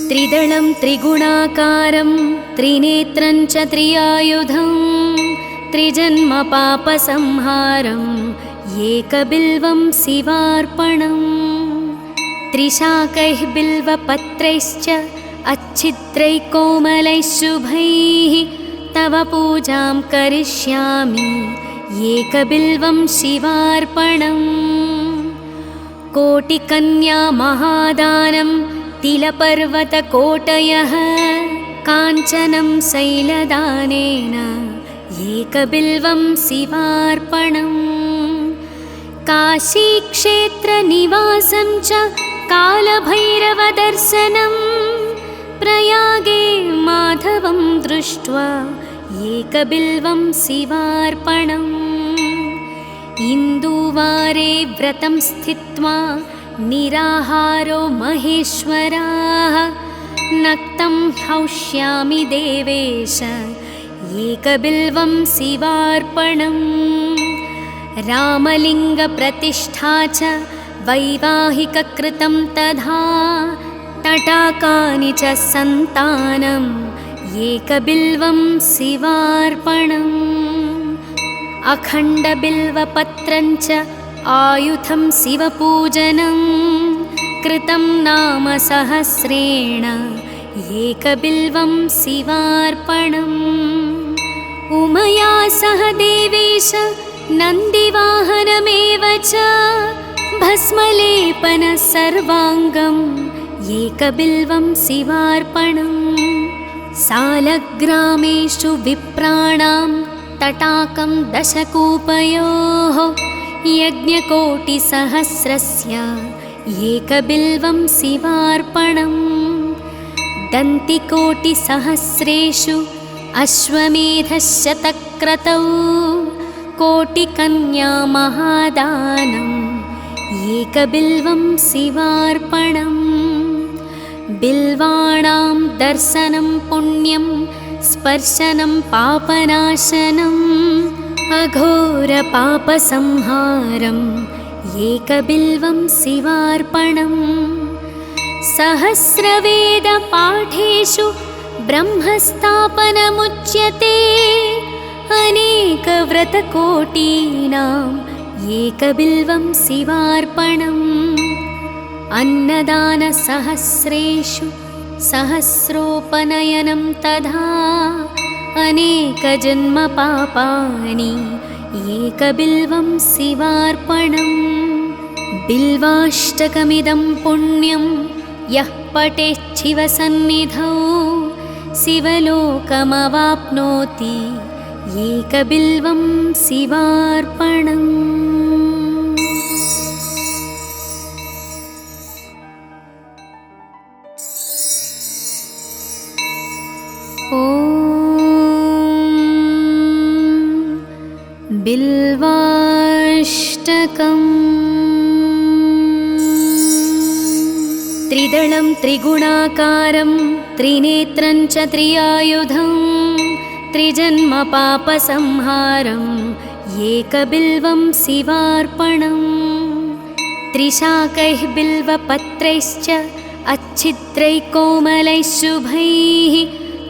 त्रिदलं त्रिगुणाकारं त्रिनेत्रं च त्रियायुधं त्रिजन्मपापसंहारम् एकबिल्वं शिवार्पणम् त्रिशाकैः बिल्वपत्रैश्च अच्छिद्रैः कोमलैः शुभैः तव पूजां करिष्यामि एकबिल्वं शिवार्पणम् कोटिकन्या महादानं तिलपर्वतकोटयः काञ्चनं शैलदानेन एकबिल्वं शिवार्पणम् काशीक्षेत्रनिवासं च कालभैरवदर्शनं प्रयागे माधवं दृष्ट्वा एकबिल्वं शिवार्पणम् इन्दुवारे व्रतं स्थित्वा निराहारो महेश्वराः नक्तं हौष्यामि देवेश एकबिल्वं शिवार्पणम् रामलिङ्गप्रतिष्ठा च वैवाहिककृतं तथा तटाकानि च सन्तानम् एकबिल्वं शिवार्पणम् अखण्डबिल्वपत्रं च आयुधं शिवपूजनं कृतं नाम सहस्रेण एकबिल्वं शिवार्पणम् उमया सह देवेश नन्दिवाहनमेव च भस्मलेपन सर्वाङ्गम् एकबिल्वं शिवार्पणम् सालग्रामेषु विप्राणां तटाकं दशकूपयोः यज्ञकोटिसहस्रस्य एकबिल्वं शिवार्पणम् दन्तिकोटिसहस्रेषु अश्वमेधशतक्रतौ कोटिकन्या महादानम् एकबिल्वं शिवार्पणम् बिल्वाणां दर्शनं पुण्यं स्पर्शनं पापनाशनम् अघोरपापसंहारम् एकबिल्वं शिवार्पणम् सहस्रवेदपाठेषु ब्रह्मस्थापनमुच्यते अनेकव्रतकोटीनाम् एकबिल्वं शिवार्पणम् अन्नदानसहस्रेषु सहस्रोपनयनं तथा अनेकजन्मपापानि एकबिल्वं शिवार्पणम् बिल्वाष्टकमिदं पुण्यं यः पठेच्छिवसन्निधौ शिवलोकमवाप्नोति एकबिल्वं शिवार्पणम् बिल्वाष्टकम् त्रिदलं त्रिगुणाकारं त्रिनेत्रं च त्रियायुधं त्रिजन्मपापसंहारम् एकबिल्वं शिवार्पणम् त्रिशाकैः बिल्वपत्रैश्च अच्छिद्रैः कोमलैः शुभैः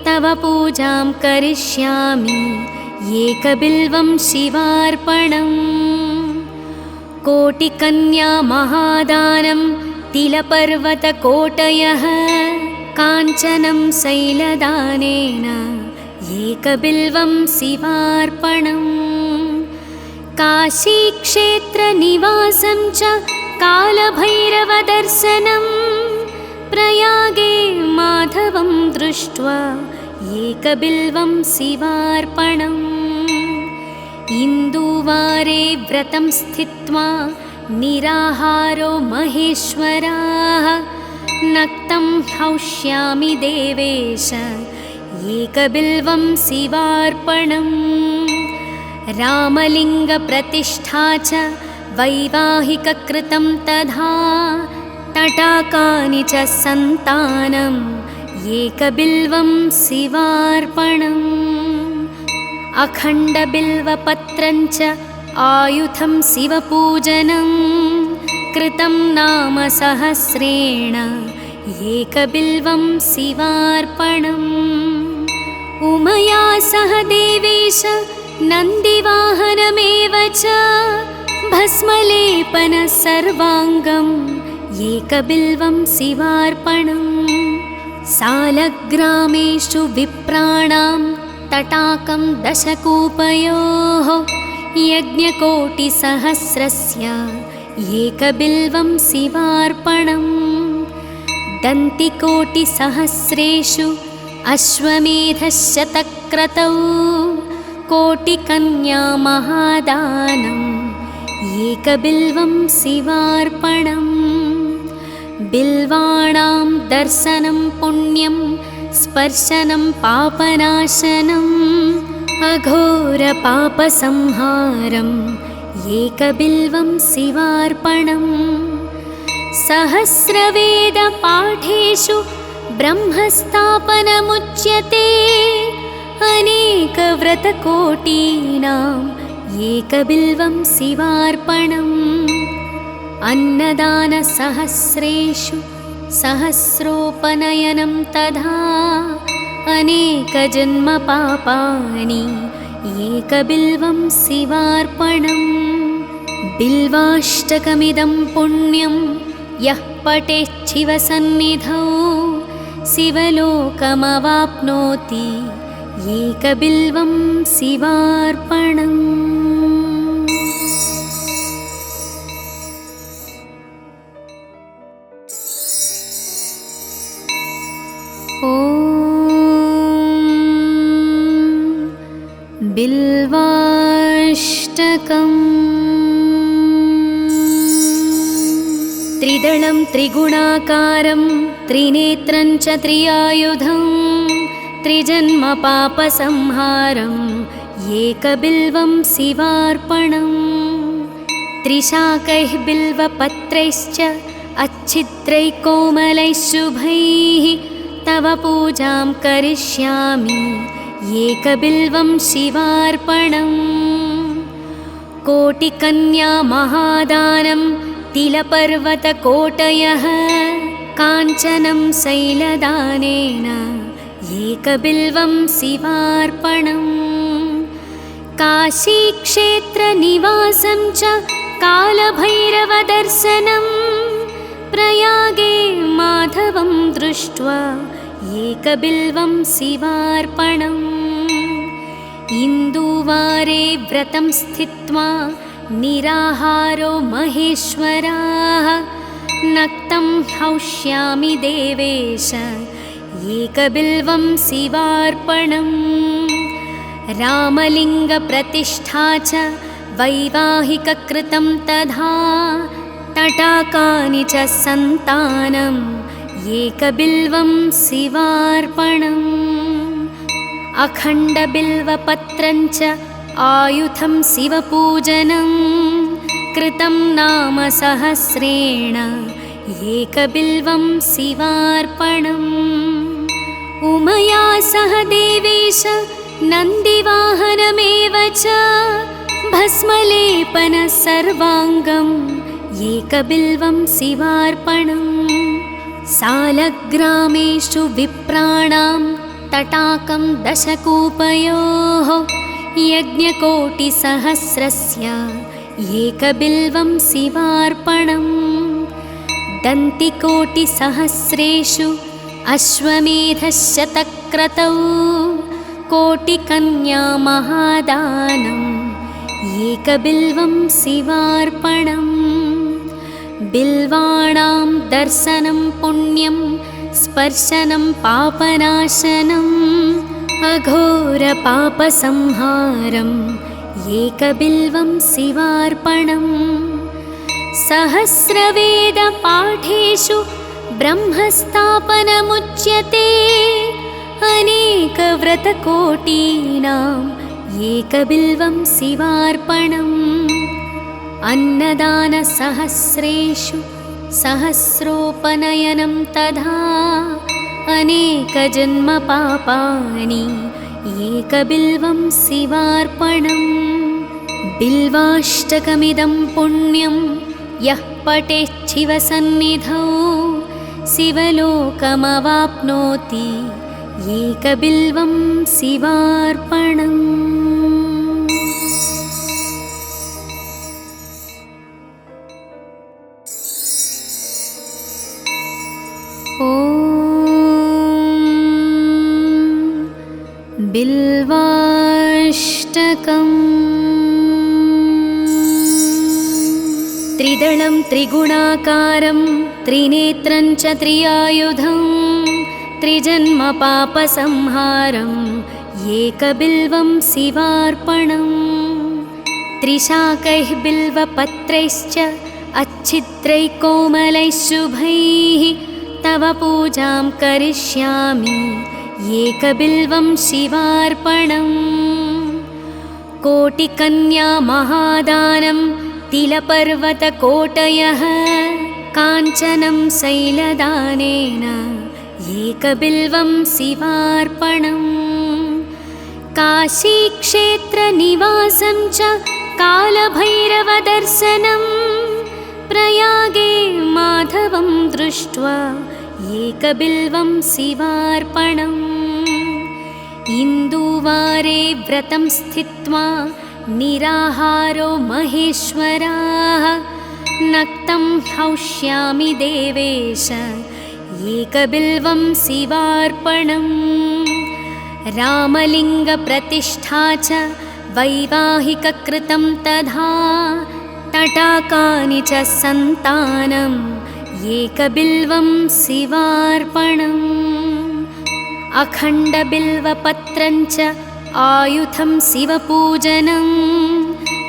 तव पूजां करिष्यामि एकबिल्वं शिवार्पणम् कोटिकन्या महादानं तिलपर्वतकोटयः काञ्चनं शैलदानेन एकबिल्वं शिवार्पणम् काशीक्षेत्रनिवासं च कालभैरवदर्शनं प्रयागे माधवं दृष्ट्वा एकबिल्वं शिवार्पणम् इन्दुवारे व्रतं स्थित्वा निराहारो महेश्वराः नक्तं हौष्यामि देवेश एकबिल्वं शिवार्पणम् रामलिङ्गप्रतिष्ठा च वैवाहिककृतं तथा तटाकानि च सन्तानम् एकबिल्वं शिवार्पणम् अखण्डबिल्वपत्रं च आयुधं शिवपूजनं कृतं नाम सहस्रेण एकबिल्वं शिवार्पणम् उमया सह देवेश नन्दिवाहनमेव च भस्मलेपन सर्वाङ्गम् एकबिल्वं शिवार्पणम् सालग्रामेषु विप्राणां तटाकं दशकूपयोः यज्ञकोटिसहस्रस्य एकबिल्वं शिवार्पणम् दन्तिकोटिसहस्रेषु अश्वमेधशतक्रतौ कोटिकन्या महादानम् एकबिल्वं शिवार्पणम् बिल्वाणां दर्शनं पुण्यं स्पर्शनं पापनाशनम् अघोरपापसंहारम् एकबिल्वं शिवार्पणम् सहस्रवेदपाठेषु ब्रह्मस्थापनमुच्यते अनेकव्रतकोटीनाम् एकबिल्वं शिवार्पणम् अन्नदानसहस्रेषु सहस्रोपनयनं तथा अनेकजन्मपापानि एकबिल्वं शिवार्पणम् बिल्वाष्टकमिदं पुण्यं यः पठेच्छिवसन्निधौ शिवलोकमवाप्नोति एकबिल्वं शिवार्पणम्। बिल्वाष्टकम् त्रिदलं त्रिगुणाकारं त्रिनेत्रं च त्रियायुधं त्रिजन्मपापसंहारम् एकबिल्वं शिवार्पणम् त्रिशाकैः बिल्वपत्रैश्च अच्छिद्रैः कोमलैः शुभैः तव पूजां करिष्यामि एकबिल्वं शिवार्पणम् कोटिकन्या महादानं तिलपर्वतकोटयः काञ्चनं शैलदानेन एकबिल्वं शिवार्पणम् काशीक्षेत्रनिवासं च कालभैरवदर्शनं प्रयागे माधवं दृष्ट्वा एकबिल्वं शिवार्पणम् इन्दुवारे व्रतं स्थित्वा निराहारो महेश्वराः नक्तं हौष्यामि देवेश एकबिल्वं शिवार्पणम् रामलिङ्गप्रतिष्ठा च वैवाहिककृतं तथा तटाकानि च सन्तानम् एकबिल्वं शिवार्पणम् अखण्डबिल्वपत्रं च आयुधं शिवपूजनं कृतं नाम सहस्रेण एकबिल्वं शिवार्पणम् उमया सह देवेश नन्दिवाहनमेव च भस्मलेपन सर्वाङ्गम् एकबिल्वं शिवार्पणम् सालग्रामेषु विप्राणां तटाकं दशकूपयोः यज्ञकोटिसहस्रस्य एकबिल्वं शिवार्पणम् दन्तिकोटिसहस्रेषु अश्वमेधशतक्रतौ कोटिकन्या महादानम् एकबिल्वं शिवार्पणम् बिल्वाणां दर्शनं पुण्यं स्पर्शनं पापनाशनम् अघोरपापसंहारम् एकबिल्वं शिवार्पणम् सहस्रवेदपाठेषु ब्रह्मस्थापनमुच्यते अनेकव्रतकोटीनाम् एकबिल्वं शिवार्पणम् अन्नदानसहस्रेषु सहस्रोपनयनं तथा अनेकजन्मपापानि एकबिल्वं शिवार्पणम् बिल्वाष्टकमिदं पुण्यं यः पठेच्छिवसन्निधौ शिवलोकमवाप्नोति एकबिल्वं शिवार्पणम्। बिल्वाष्टकम्। त्रिदलं त्रिगुणाकारं त्रिनेत्रं च त्रियायुधं त्रिजन्मपापसंहारम् एकबिल्वं शिवार्पणम्। त्रिशाकैः बिल्वपत्रैश्च अच्छिद्रैः कोमलैः शुभैः तव पूजां करिष्यामि एकबिल्वं शिवार्पणम्। कोटिकन्या महादानं तिलपर्वतकोटयः काञ्चनं शैलदानेन एकबिल्वं शिवार्पणम्। काशीक्षेत्रनिवासं च कालभैरवदर्शनं प्रयागे माधवं दृष्ट्वा एकबिल्वं शिवार्पणम्। इन्दुवारे व्रतं स्थित्वा निराहारो महेश्वराः नक्तं हौष्यामि देवेश एकबिल्वं शिवार्पणम्। रामलिङ्गप्रतिष्ठा च वैवाहिककृतं तथा तटाकानि च सन्तानम् एकबिल्वं शिवार्पणम्। अखण्डबिल्वपत्रं च आयुधं शिवपूजनं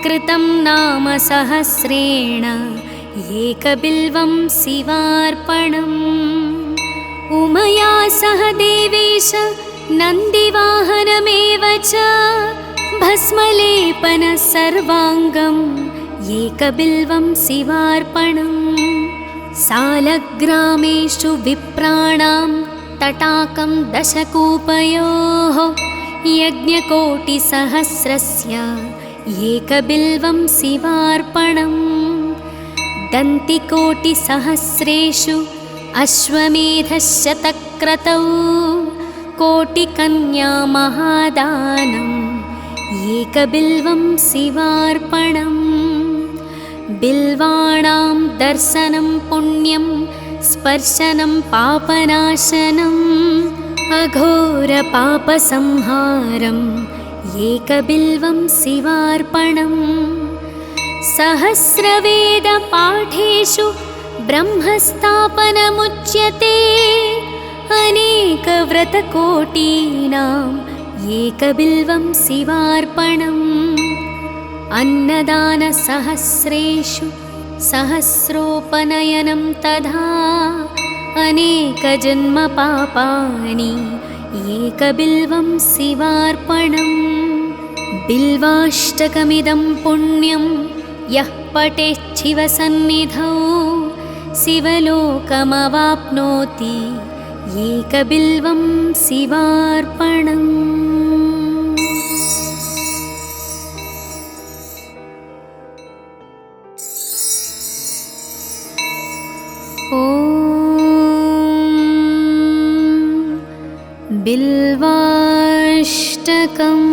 कृतं नाम सहस्रेण एकबिल्वं शिवार्पणम्। उमया सह देवेश नन्दिवाहनमेव च भस्मलेपन सर्वाङ्गम् एकबिल्वं शिवार्पणम्। सालग्रामेषु विप्राणां तटाकं दशकूपयोः यज्ञकोटिसहस्रस्य एकबिल्वं शिवार्पणम्। दन्तिकोटिसहस्रेषु अश्वमेधशतक्रतौ कोटिकन्या महादानम् एकबिल्वं शिवार्पणम्। बिल्वाणां दर्शनं पुण्यं स्पर्शनं पापनाशनम् अघोरपापसंहारम् एकबिल्वं शिवार्पणम्। सहस्रवेदपाठेषु ब्रह्मस्थापनमुच्यते अनेकव्रतकोटीनाम् एकबिल्वं शिवार्पणम्। अन्नदानसहस्रेषु सहस्रोपनयनं तथा अनेकजन्मपापानि एकबिल्वं शिवार्पणम्। बिल्वाष्टकमिदं पुण्यं यः पठेच्छिवसन्निधौ शिवलोकमवाप्नोति एकबिल्वं शिवार्पणम्। बिल्वाष्टकम्।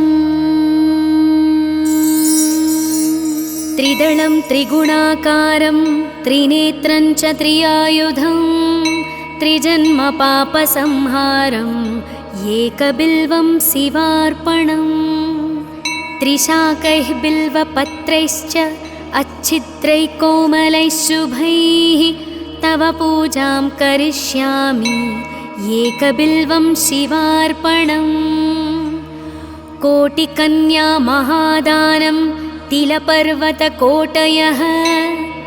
त्रिदलं त्रिगुणाकारं त्रिनेत्रं च त्रियायुधं त्रिजन्मपापसंहारम् एकबिल्वं शिवार्पणम्। त्रिशाकैः बिल्वपत्रैश्च अच्छिद्रैः कोमलैः शुभैः तव पूजां करिष्यामि एकबिल्वं शिवार्पणम्। कोटिकन्या महादानं तिलपर्वतकोटयः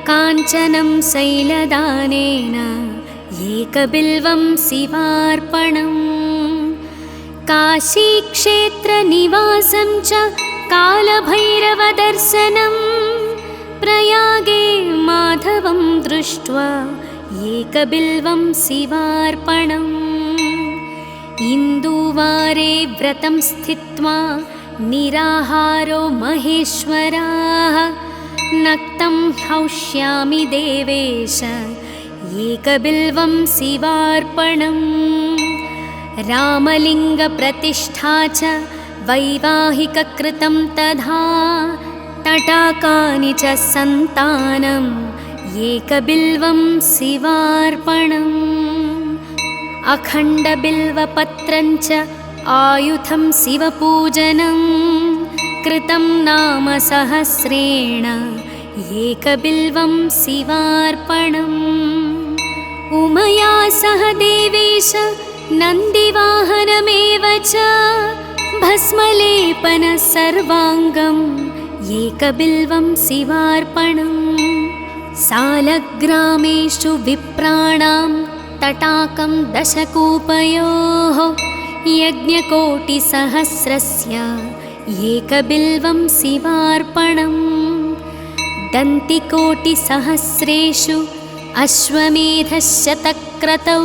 काञ्चनं शैलदानेन एकबिल्वं शिवार्पणम्। काशीक्षेत्रनिवासं च कालभैरवदर्शनं प्रयागे माधवं दृष्ट्वा एकबिल्वं शिवार्पणम्। इन्दुवारे व्रतं स्थित्वा निराहारो महेश्वराः नक्तं हौष्यामि देवेश एकबिल्वं शिवार्पणम् रामलिङ्गप्रतिष्ठा च वैवाहिककृतं तथा तटाकानि च सन्तानम् एकबिल्वं शिवार्पणम् अखण्डबिल्वपत्रं च आयुधं शिवपूजनं कृतं नाम सहस्रेण एकबिल्वं शिवार्पणम् उमया सह देवेश नन्दिवाहनमेव च भस्मलेपन सर्वाङ्गम् एकबिल्वं शिवार्पणम् सालग्रामेषु विप्राणां तटाकं दशकूपयोः यज्ञकोटिसहस्रस्य एकबिल्वं शिवार्पणम् दन्तिकोटिसहस्रेषु अश्वमेधशतक्रतौ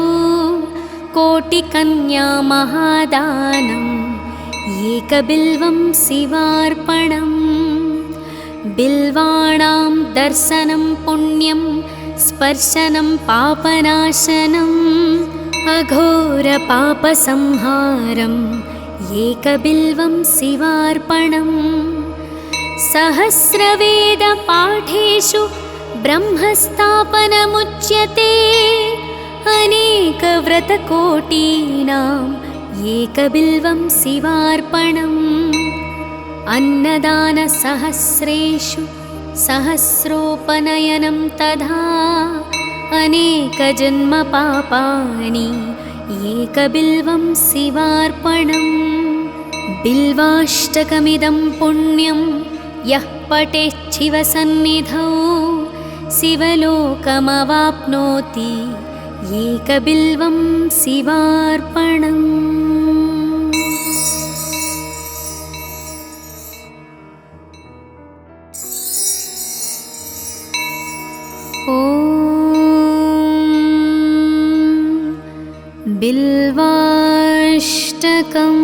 कोटिकन्या महादानम् एकबिल्वं शिवार्पणम् बिल्वाणां दर्शनं पुण्यं स्पर्शनं पापनाशनम् अघोरपापसंहारम् एकबिल्वं शिवार्पणम् सहस्रवेदपाठेषु ब्रह्मस्थापनमुच्यते अनेकव्रतकोटीनाम् एकबिल्वं शिवार्पणम् अन्नदानसहस्रेषु सहस्रोपनयनं तथा अनेकजन्मपापानि एकबिल्वं शिवार्पणम् बिल्वाष्टकमिदं पुण्यं यः पठेच्छिवसन्निधौ शिवलोकमवाप्नोति एकबिल्वं शिवार्पणम्। बिल्वाष्टकम्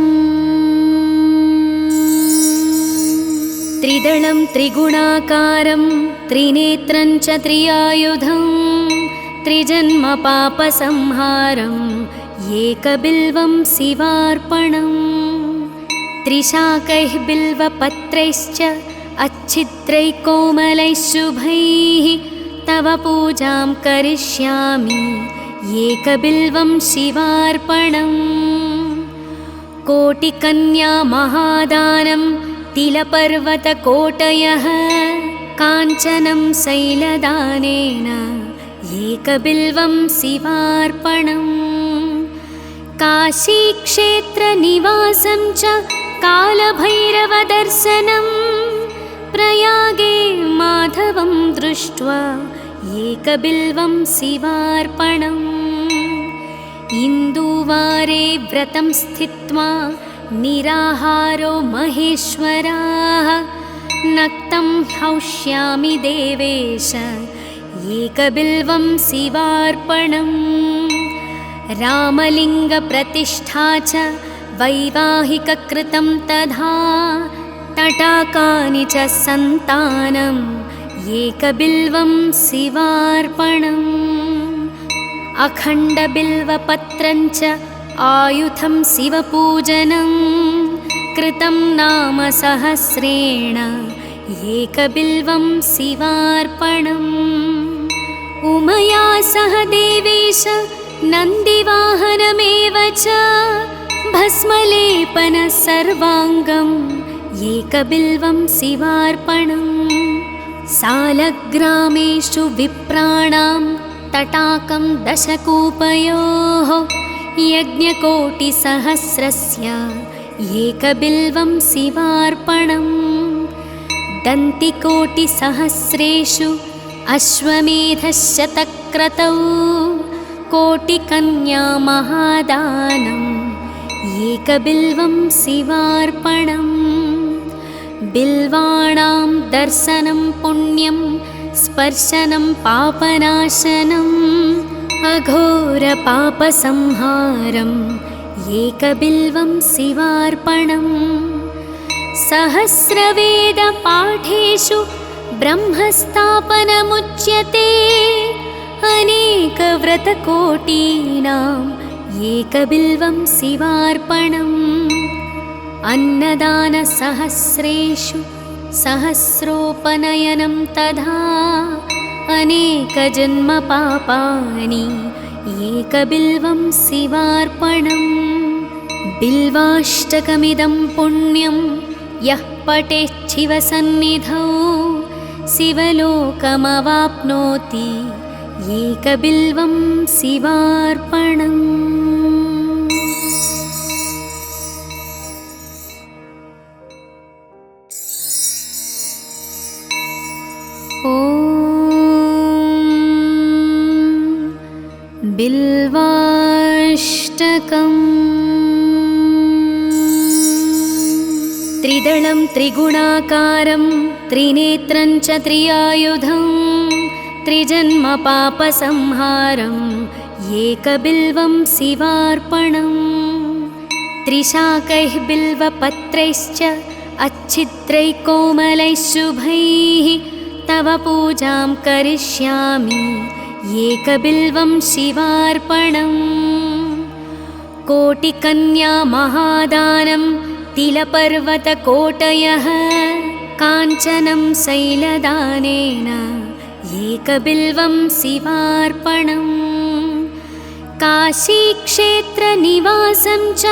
त्रिदलं त्रिगुणाकारं त्रिनेत्रं च त्रियायुधं त्रिजन्मपापसंहारम् एकबिल्वं शिवार्पणम् त्रिशाकैः बिल्वपत्रैश्च अच्छिद्रैः कोमलैः शुभैः तव पूजां करिष्यामि एकबिल्वं शिवार्पणम् कोटिकन्या महादानं तिलपर्वतकोटयः काञ्चनं शैलदानेन एकबिल्वं शिवार्पणम् काशीक्षेत्रनिवासं च कालभैरवदर्शनं प्रयागे माधवं दृष्ट्वा एकबिल्वं शिवार्पणम् इन्दुवारे व्रतं स्थित्वा निराहारो महेश्वराः नक्तं हौष्यामि देवेश एकबिल्वं शिवार्पणम् रामलिङ्गप्रतिष्ठा च वैवाहिककृतं तथा तटाकानि च सन्तानम् एकबिल्वं शिवार्पणम् अखण्डबिल्वपत्रं च आयुधं शिवपूजनं कृतं नाम सहस्रेण एकबिल्वं शिवार्पणम् उमया सह देवेश नन्दिवाहनमेव च भस्मलेपन सर्वाङ्गम् एकबिल्वं शिवार्पणम् सालग्रामेषु विप्राणां तटाकं दशकूपयोः यज्ञकोटिसहस्रस्य एकबिल्वं शिवार्पणम् दन्तिकोटिसहस्रेषु अश्वमेधशतक्रतौ कोटिकन्या महादानम् एकबिल्वं शिवार्पणम् बिल्वाणां दर्शनं पुण्यं स्पर्शनं पापनाशनम् अघोरपापसंहारम् एकबिल्वं शिवार्पणम् सहस्रवेदपाठेषु ब्रह्मस्थापनमुच्यते अनेकव्रतकोटीनाम् एकबिल्वं शिवार्पणम् अन्नदानसहस्रेषु सहस्रोपनयनं तथा अनेकजन्मपापानि एकबिल्वं शिवार्पणम् बिल्वाष्टकमिदं पुण्यं यः पठेच्छिवसन्निधौ शिवलोकमवाप्नोति एकबिल्वं शिवार्पणम्। ॐ बिल्वाष्टकम्। त्रिदलं त्रिगुणाकारं त्रिनेत्रं च त्रियायुधं त्रिजन्मपापसंहारम् एकबिल्वं शिवार्पणम् त्रिशाकैः बिल्वपत्रैश्च अच्छिद्रैः कोमलैः शुभैः तव पूजां करिष्यामि एकबिल्वं शिवार्पणम् कोटिकन्या महादानं तिलपर्वतकोटयः काञ्चनं शैलदानेन एकबिल्वं शिवार्पणम् काशीक्षेत्रनिवासं च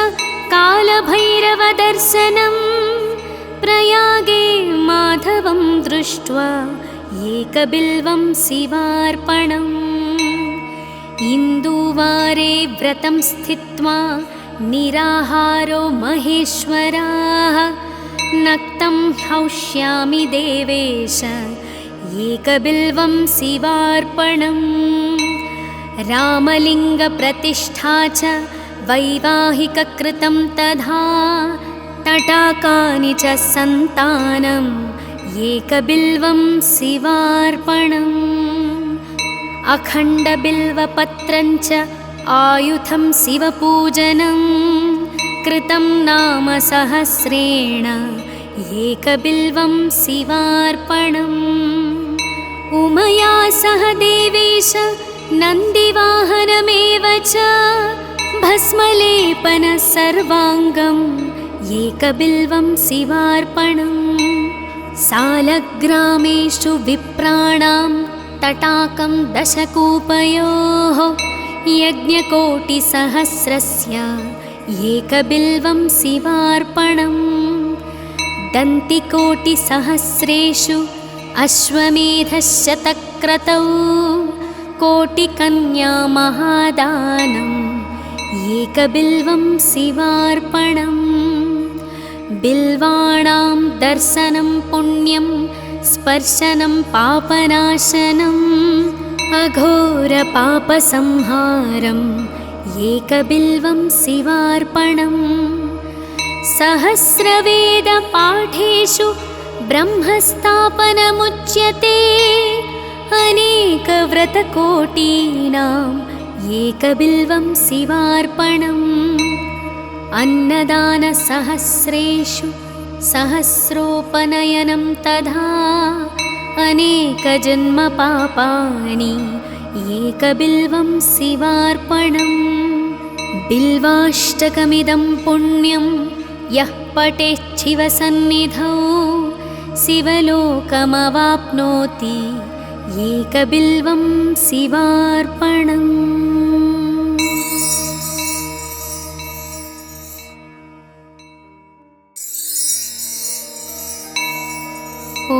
कालभैरवदर्शनं प्रयागे माधवं दृष्ट्वा एकबिल्वं शिवार्पणम् इन्दुवारे व्रतं स्थित्वा निराहारो महेश्वराः नक्तं हौष्यामि देवेश एकबिल्वं शिवार्पणम् रामलिङ्गप्रतिष्ठा च वैवाहिककृतं तथा तटाकानि च सन्तानम् एकबिल्वं शिवार्पणम् अखण्डबिल्वपत्रं च आयुधं शिवपूजनं कृतं नाम सहस्रेण एकबिल्वं शिवार्पणम् उमया सह देवेश नन्दिवाहनमेव च भस्मलेपन सर्वाङ्गम् एकबिल्वं शिवार्पणम् सालग्रामेषु विप्राणां तटाकं दशकूपयोः यज्ञकोटिसहस्रस्य एकबिल्वं शिवार्पणम् दन्तिकोटिसहस्रेषु अश्वमेधशतक्रतौ कोटिकन्या महादानम् एकबिल्वं शिवार्पणम् बिल्वाणां दर्शनं पुण्यं स्पर्शनं पापनाशनम् अघोरपापसंहारम् एकबिल्वं शिवार्पणम् सहस्रवेदपाठेषु ब्रह्मस्थापनमुच्यते अनेकव्रतकोटीनाम् एकबिल्वं शिवार्पणम् अन्नदानसहस्रेषु सहस्रोपनयनं तथा अनेकजन्मपापानि एकबिल्वं शिवार्पणम् बिल्वाष्टकमिदं पुण्यं यः पठेच्छिवसन्निधौ शिवलोकमवाप्नोति एकबिल्वं शिवार्पणम्। ॐ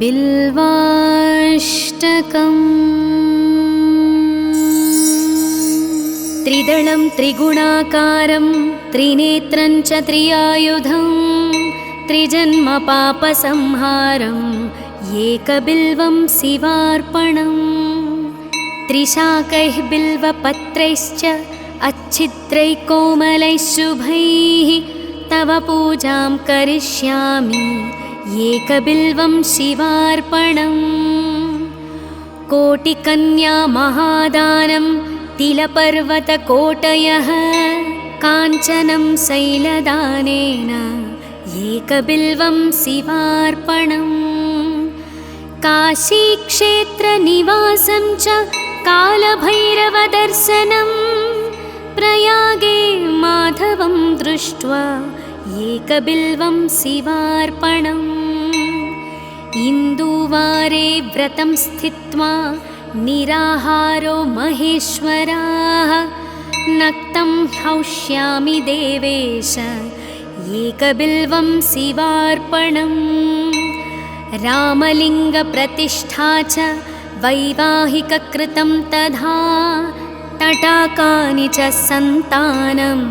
बिल्वाष्टकम्। त्रिदलं त्रिगुणाकारं त्रिनेत्रं च त्रियायुधं त्रिजन्मपापसंहारम् एकबिल्वं शिवार्पणम् त्रिशाकैः बिल्वपत्रैश्च अच्छिद्रैः कोमलैः शुभैः तव पूजां करिष्यामि एकबिल्वं शिवार्पणम् कोटिकन्या महादानं तिलपर्वतकोटयः काञ्चनं शैलदानेन एकबिल्वं शिवार्पणम् काशीक्षेत्रनिवासं च कालभैरवदर्शनं प्रयागे माधवं दृष्ट्वा एकबिल्वं शिवार्पणम् इन्दुवारे व्रतं स्थित्वा निराहारो महेश्वराः नक्तं हौष्यामि देवेश एकबिल्वं शिवार्पणम् रामलिङ्गप्रतिष्ठा च वैवाहिककृतं तथा तटाकानि च सन्तानम्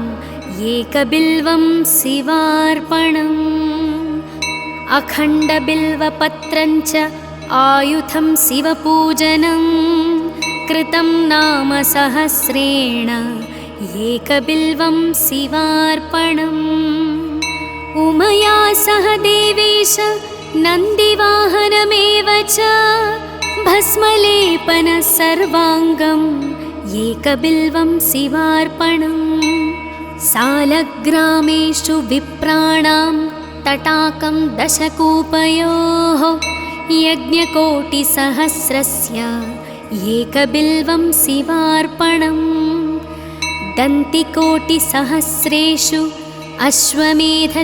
एकबिल्वं शिवार्पणम् अखण्डबिल्वपत्रं च आयुधं शिवपूजनं कृतं नाम सहस्रेण एकबिल्वं शिवार्पणम् उमया सह देवेश नन्दिवाहनमेव च भस्मलेपन सर्वाङ्गम् एकबिल्वं शिवार्पणम् सालग्रामेषु विप्राणां तटाकं दशकूपयोः यज्ञकोटिसहस्रस्य एकबिल्वं शिवार्पणम् दन्तिकोटिसहस्रेषु अश्वमेध